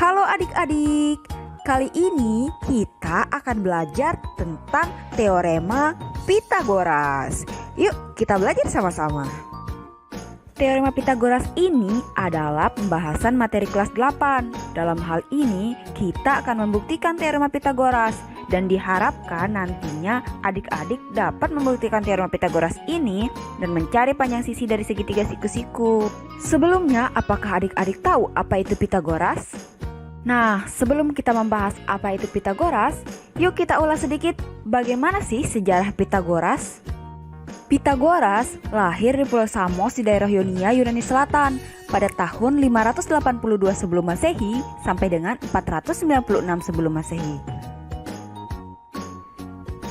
Halo adik-adik, kali ini kita akan belajar tentang teorema Pythagoras. Yuk kita belajar sama-sama. Teorema Pythagoras ini adalah pembahasan materi kelas 8. Dalam hal ini kita akan membuktikan teorema Pythagoras dan diharapkan nantinya adik-adik dapat membuktikan teorema Pythagoras ini dan mencari panjang sisi dari segitiga siku-siku. Sebelumnya, apakah adik-adik tahu apa itu Pythagoras? Nah, sebelum kita membahas apa itu Pythagoras, yuk kita ulas sedikit bagaimana sih sejarah Pythagoras. Pythagoras lahir di Pulau Samos di daerah Ionia, Yunani Selatan pada tahun 582 sebelum Masehi sampai dengan 496 sebelum Masehi.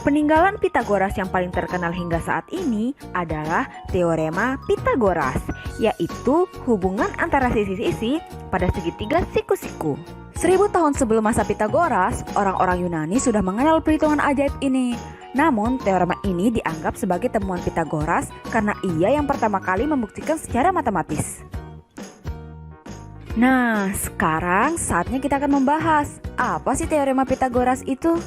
Peninggalan Pythagoras yang paling terkenal hingga saat ini adalah teorema Pythagoras, yaitu hubungan antara sisi-sisi pada segitiga siku-siku. 1000 tahun sebelum masa Pythagoras, orang-orang Yunani sudah mengenal perhitungan ajaib ini. Namun, teorema ini dianggap sebagai temuan Pythagoras karena ia yang pertama kali membuktikan secara matematis. Nah, sekarang saatnya kita akan membahas apa sih teorema Pythagoras itu?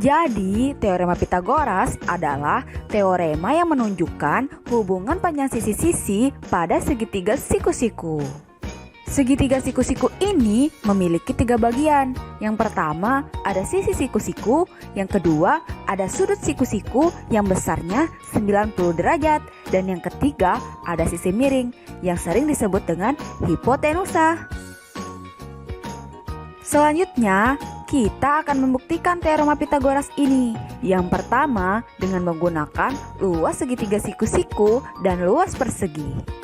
Jadi, teorema Pythagoras adalah teorema yang menunjukkan hubungan panjang sisi-sisi pada segitiga siku-siku. Segitiga siku-siku ini memiliki 3 bagian. Yang pertama ada sisi siku-siku, yang kedua ada sudut siku-siku yang besarnya 90 derajat, dan yang ketiga ada sisi miring yang sering disebut dengan hipotenusa. Selanjutnya, kita akan membuktikan teorema Pythagoras ini. Yang pertama dengan menggunakan luas segitiga siku-siku dan luas persegi.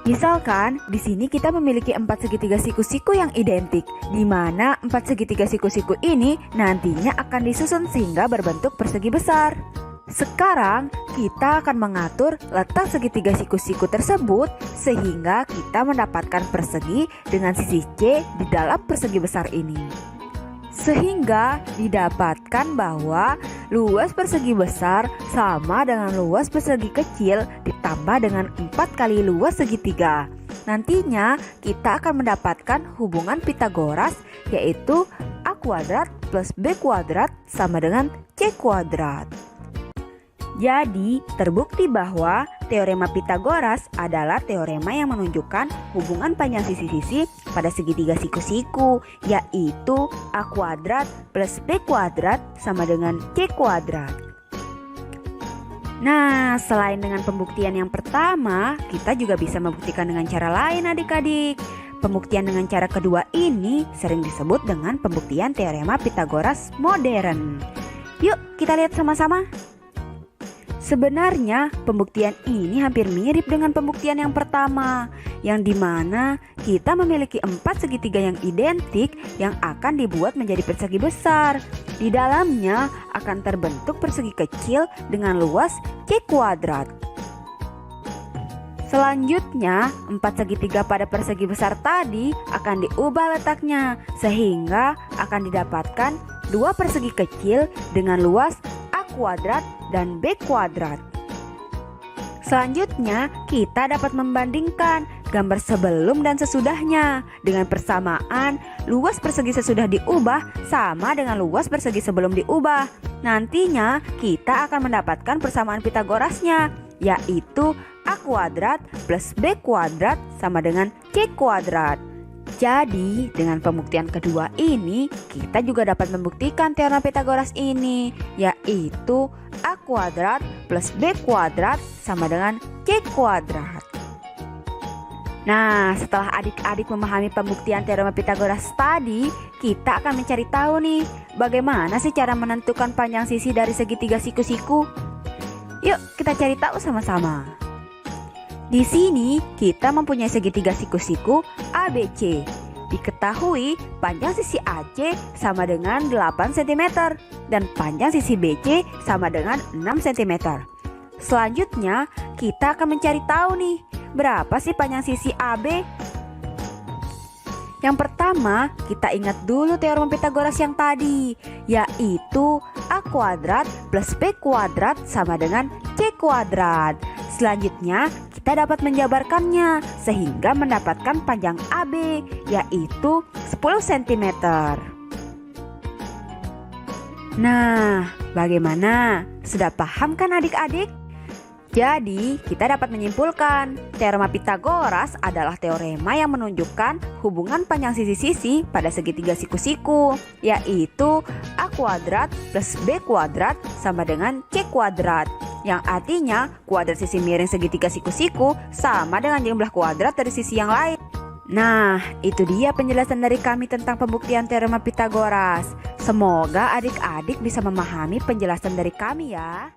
Misalkan di sini kita memiliki 4 segitiga siku-siku yang identik, di mana 4 segitiga siku-siku ini nantinya akan disusun sehingga berbentuk persegi besar. Sekarang kita akan mengatur letak segitiga siku-siku tersebut sehingga kita mendapatkan persegi dengan sisi C di dalam persegi besar ini. Sehingga didapatkan bahwa luas persegi besar sama dengan luas persegi kecil ditambah dengan 4 kali luas segitiga. Nantinya kita akan mendapatkan hubungan Pythagoras, yaitu A kuadrat plus B kuadrat sama dengan C kuadrat. Jadi terbukti bahwa teorema Pythagoras adalah teorema yang menunjukkan hubungan panjang sisi-sisi pada segitiga siku-siku, yaitu A kuadrat plus B kuadrat sama dengan C kuadrat. Nah, selain dengan pembuktian yang pertama, kita juga bisa membuktikan dengan cara lain adik-adik. Pembuktian dengan cara kedua ini sering disebut dengan pembuktian teorema Pythagoras modern. Yuk kita lihat sama-sama. Sebenarnya pembuktian ini hampir mirip dengan pembuktian yang pertama, yang dimana kita memiliki 4 segitiga yang identik yang akan dibuat menjadi persegi besar. Di dalamnya akan terbentuk persegi kecil dengan luas C kuadrat. Selanjutnya 4 segitiga pada persegi besar tadi akan diubah letaknya sehingga akan didapatkan 2 persegi kecil dengan luas A kuadrat dan B kuadrat. Selanjutnya kita dapat membandingkan gambar sebelum dan sesudahnya. Dengan persamaan luas persegi sesudah diubah sama dengan luas persegi sebelum diubah. Nantinya kita akan mendapatkan persamaan Pythagorasnya, yaitu A kuadrat plus B kuadrat sama dengan C kuadrat. Jadi dengan pembuktian kedua ini kita juga dapat membuktikan teorema Pythagoras ini, yaitu A kuadrat plus B kuadrat sama dengan C kuadrat. Nah, setelah adik-adik memahami pembuktian teorema Pythagoras tadi, kita akan mencari tahu nih bagaimana sih cara menentukan panjang sisi dari segitiga siku-siku. Yuk kita cari tahu sama-sama. Di sini kita mempunyai segitiga siku-siku ABC. Diketahui panjang sisi AC sama dengan 8 cm dan panjang sisi BC sama dengan 6 cm. Selanjutnya kita akan mencari tahu nih berapa sih panjang sisi AB. Yang pertama kita ingat dulu teorema Pythagoras yang tadi, yaitu A kuadrat plus B kuadrat sama dengan C kuadrat. Selanjutnya kita dapat menjabarkannya sehingga mendapatkan panjang AB, yaitu 10 cm. Nah, bagaimana? Sudah paham kan adik-adik? Jadi, kita dapat menyimpulkan, teorema Pitagoras adalah teorema yang menunjukkan hubungan panjang sisi-sisi pada segitiga siku-siku, yaitu A kuadrat plus B kuadrat sama dengan C kuadrat, yang artinya kuadrat sisi miring segitiga siku-siku sama dengan jumlah kuadrat dari sisi yang lain. Nah, itu dia penjelasan dari kami tentang pembuktian teorema Pitagoras. Semoga adik-adik bisa memahami penjelasan dari kami ya.